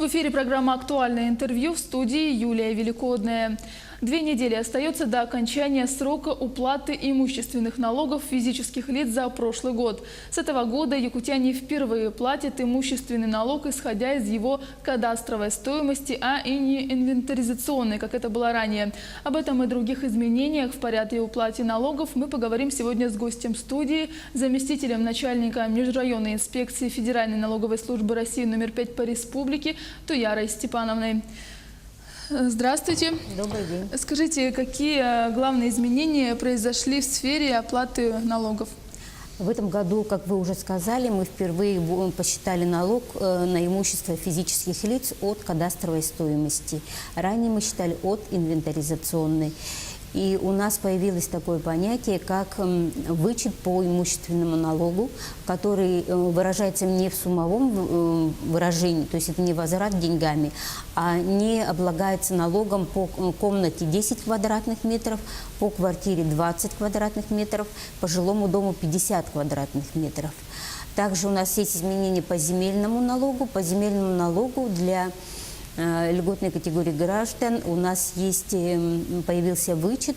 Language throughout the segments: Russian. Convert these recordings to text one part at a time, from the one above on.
В эфире программа «Актуальное интервью», в студии Юлия Великодная. 2 недели остается до окончания срока уплаты имущественных налогов физических лиц за прошлый год. С этого года якутяне впервые платят имущественный налог, исходя из его кадастровой стоимости, а и не инвентаризационной, как это было ранее. Об этом и других изменениях в порядке уплаты налогов мы поговорим сегодня с гостем студии, заместителем начальника межрайонной инспекции Федеральной налоговой службы России номер 5 по республике Туярой Степановной. Здравствуйте. Добрый день. Скажите, какие главные изменения произошли в сфере оплаты налогов? В этом году, как вы уже сказали, мы впервые посчитали налог на имущество физических лиц от кадастровой стоимости. Ранее мы считали от инвентаризационной. И у нас появилось такое понятие, как вычет по имущественному налогу, который выражается не в суммовом выражении, то есть это не возврат деньгами, а не облагается налогом по комнате 10 квадратных метров, по квартире 20 квадратных метров, по жилому дому 50 квадратных метров. Также у нас есть изменения по земельному налогу. По земельному налогу для льготной категории граждан у нас появился вычет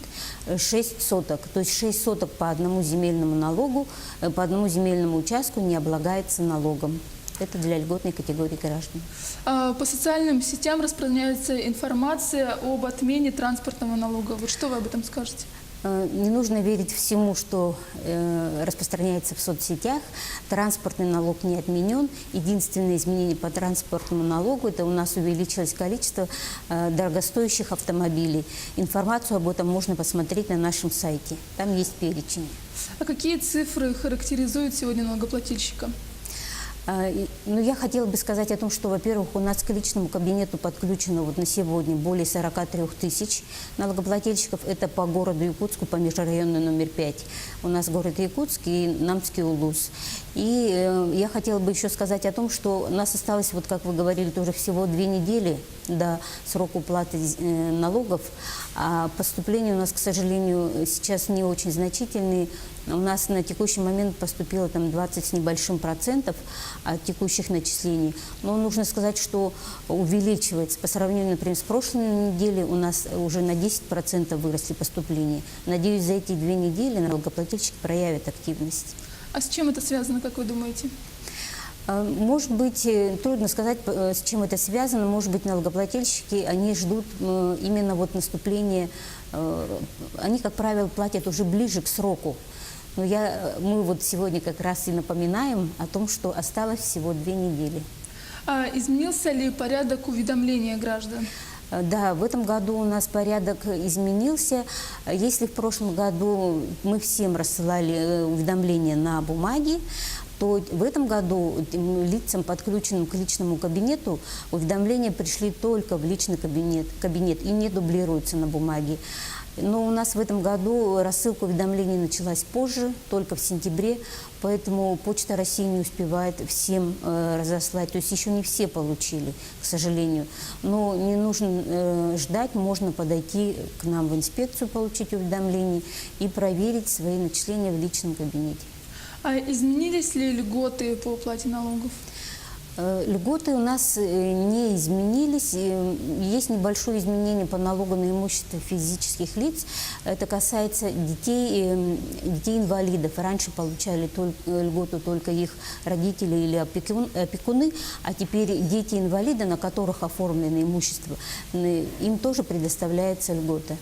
6 соток. То есть 6 соток по одному земельному налогу, по одному земельному участку не облагается налогом. Это для льготной категории граждан. По социальным сетям распространяется информация об отмене транспортного налога. Вот что вы об этом скажете? Не нужно верить всему, что распространяется в соцсетях. Транспортный налог не отменен. Единственное изменение по транспортному налогу – это у нас увеличилось количество дорогостоящих автомобилей. Информацию об этом можно посмотреть на нашем сайте. Там есть перечень. А какие цифры характеризуют сегодня налогоплательщика? Ну, я хотела бы сказать о том, что, во-первых, у нас к личному кабинету подключено вот на сегодня более 43 тысяч налогоплательщиков. Это по городу Якутску, по межрайонной номер 5. У нас город Якутск и Намский Улус. И я хотела бы еще сказать о том, что у нас осталось, вот как вы говорили, тоже всего 2 недели до срока уплаты налогов. А поступления у нас, к сожалению, сейчас не очень значительные. У нас на текущий момент поступило там 20 с небольшим процентов от текущих начислений. Но нужно сказать, что увеличивается. По сравнению, например, с прошлой неделей у нас уже на 10% выросли поступления. Надеюсь, за эти 2 недели налогоплательщики проявят активность. А с чем это связано, как вы думаете? Может быть, трудно сказать, с чем это связано. Может быть, налогоплательщики, они ждут именно вот наступления, они, как правило, платят уже ближе к сроку. Но мы вот сегодня как раз и напоминаем о том, что осталось всего 2 недели. А изменился ли порядок уведомления граждан? Да, в этом году у нас порядок изменился. Если в прошлом году мы всем рассылали уведомления на бумаге, то в этом году лицам, подключенным к личному кабинету, уведомления пришли только в личный кабинет и не дублируются на бумаге. Но у нас в этом году рассылка уведомлений началась позже, только в сентябре, поэтому Почта России не успевает всем разослать. То есть еще не все получили, к сожалению. Но не нужно ждать, можно подойти к нам в инспекцию, получить уведомления и проверить свои начисления в личном кабинете. А изменились ли льготы по уплате налогов? Льготы у нас не изменились. Есть небольшое изменение по налогу на имущество физических лиц. Это касается детей-инвалидов. Раньше получали льготу только их родители или опекуны, а теперь дети-инвалиды, на которых оформлено имущество, им тоже предоставляется льгота.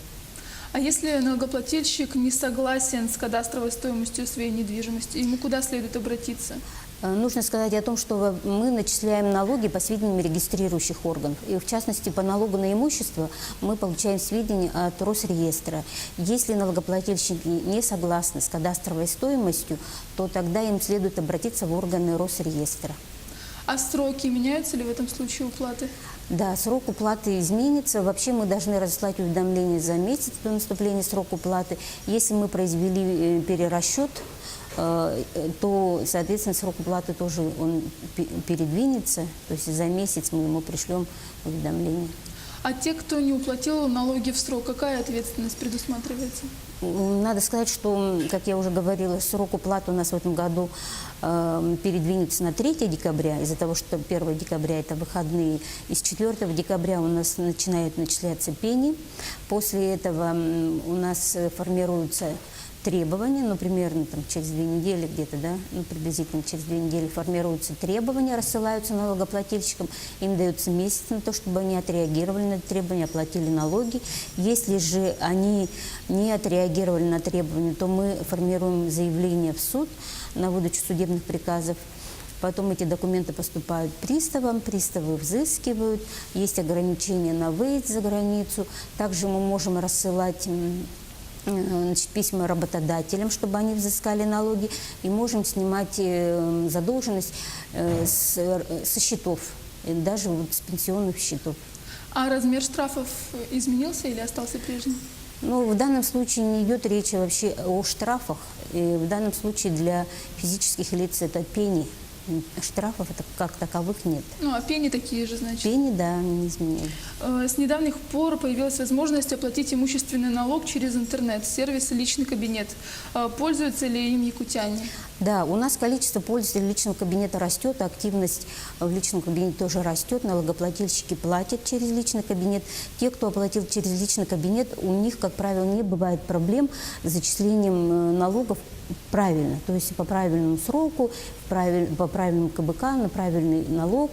А если налогоплательщик не согласен с кадастровой стоимостью своей недвижимости, ему куда следует обратиться? Нужно сказать о том, что мы начисляем налоги по сведениям регистрирующих органов. И в частности, по налогу на имущество мы получаем сведения от Росреестра. Если налогоплательщики не согласны с кадастровой стоимостью, то тогда им следует обратиться в органы Росреестра. А сроки меняются ли в этом случае уплаты? Да, срок уплаты изменится. Вообще мы должны разослать уведомление за месяц до наступления срока уплаты. Если мы произвели перерасчет, то, соответственно, срок уплаты тоже он передвинется. То есть за месяц мы ему пришлем уведомление. А те, кто не уплатил налоги в срок, какая ответственность предусматривается? Надо сказать, что, как я уже говорила, срок уплаты у нас в этом году передвинется на 3 декабря, из-за того, что 1 декабря это выходные, и с 4 декабря у нас начинают начисляться пени. После этого у нас формируются требования, ну, примерно там, через 2 недели где-то, да, ну, приблизительно через 2 недели формируются требования, рассылаются налогоплательщикам, им дается месяц на то, чтобы они отреагировали на требования, оплатили налоги. Если же они не отреагировали на требования, то мы формируем заявление в суд на выдачу судебных приказов. Потом эти документы поступают приставам, приставы взыскивают, есть ограничения на выезд за границу. Также мы можем рассылать письма работодателям, чтобы они взыскали налоги, и можем снимать задолженность со счетов, даже вот с пенсионных счетов. А размер штрафов изменился или остался прежним? Ну, в данном случае не идет речь вообще о штрафах. И в данном случае для физических лиц это пени. Штрафов это как таковых нет. Ну, а пени такие же, значит? Пени, да, они не изменяют. С недавних пор появилась возможность оплатить имущественный налог через интернет, сервис «Личный кабинет». Пользуются ли им якутяне? Да, у нас количество пользователей личного кабинета растет, активность в личном кабинете тоже растет, налогоплательщики платят через личный кабинет. Те, кто оплатил через личный кабинет, у них, как правило, не бывает проблем с зачислением налогов правильно, то есть по правильному сроку, по правильному КБК, на правильный налог.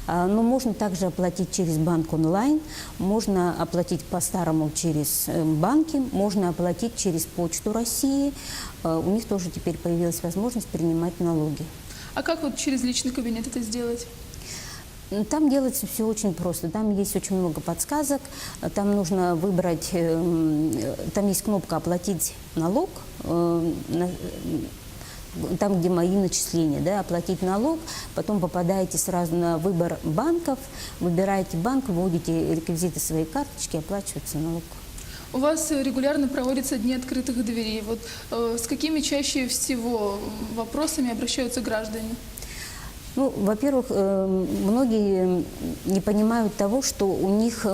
Но можно также оплатить через банк онлайн, можно оплатить по-старому через банки, можно оплатить через Почту России. У них тоже теперь появилась возможность принимать налоги. А как вот через личный кабинет это сделать? Там делается все очень просто. Там есть очень много подсказок. Там нужно выбрать, там есть кнопка «Оплатить налог», там, где мои начисления, да, оплатить налог, потом попадаете сразу на выбор банков, выбираете банк, вводите реквизиты своей карточки, оплачивается налог. У вас регулярно проводятся дни открытых дверей. Вот с какими чаще всего вопросами обращаются граждане? Ну, во-первых, многие не понимают того, что у них,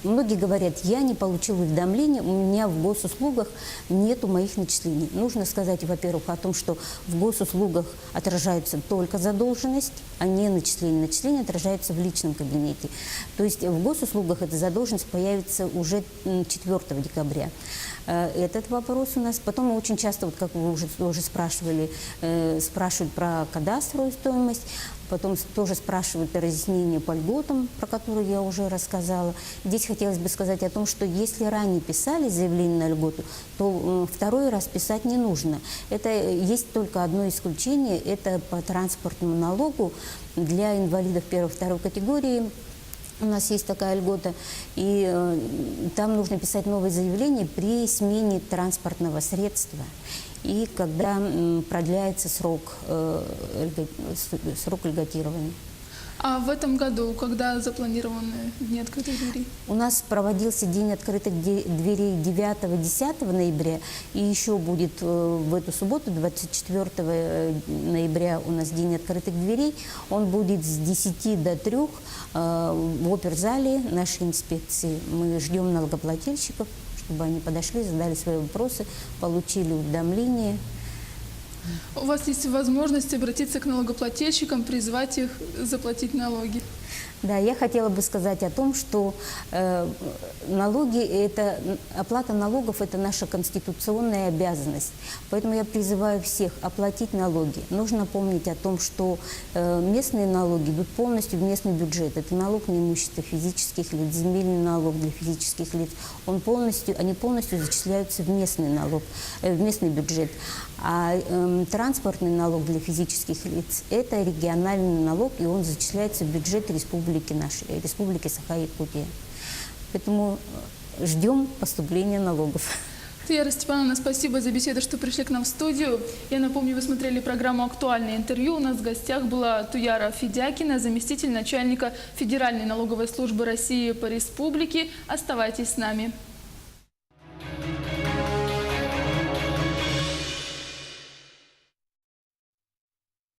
многие говорят, я не получил уведомления, у меня в госуслугах нету моих начислений. Нужно сказать, во-первых, о том, что в госуслугах отражается только задолженность, а не начисление. Начисление отражается в личном кабинете. То есть в госуслугах эта задолженность появится уже 4 декабря. Этот вопрос у нас. Потом мы очень часто, вот как вы уже спрашивали, спрашивают про кадастровую стоимость, потом тоже спрашивают о разъяснении по льготам, про которые я уже рассказала. Здесь хотелось бы сказать о том, что если ранее писали заявление на льготу, то второй раз писать не нужно. Это есть только одно исключение, это по транспортному налогу для инвалидов 1-2 категории. У нас есть такая льгота, и там нужно писать новое заявление при смене транспортного средства и когда продляется срок льготирования. А в этом году, когда запланированы дни открытых дверей? У нас проводился день открытых дверей 9-10 ноября, и еще будет в эту субботу, 24 ноября, у нас день открытых дверей. Он будет с 10 до 3 в оперзале нашей инспекции. Мы ждем налогоплательщиков, чтобы они подошли, задали свои вопросы, получили уведомления. У вас есть возможность обратиться к налогоплательщикам, призвать их заплатить налоги. Да, я хотела бы сказать о том, что оплата налогов – это наша конституционная обязанность. Поэтому я призываю всех оплатить налоги. Нужно помнить о том, что местные налоги идут полностью в местный бюджет. Это налог на имущество физических лиц, земельный налог для физических лиц. Они полностью зачисляются в местный налог, в местный бюджет. А транспортный налог для физических лиц – это региональный налог, и он зачисляется в бюджет республики нашей, республики Саха-Якутия. Поэтому ждем поступления налогов. Туяра Степановна, спасибо за беседу, что пришли к нам в студию. Я напомню, вы смотрели программу «Актуальное интервью». У нас в гостях была Туяра Федякина, заместитель начальника Федеральной налоговой службы России по республике. Оставайтесь с нами.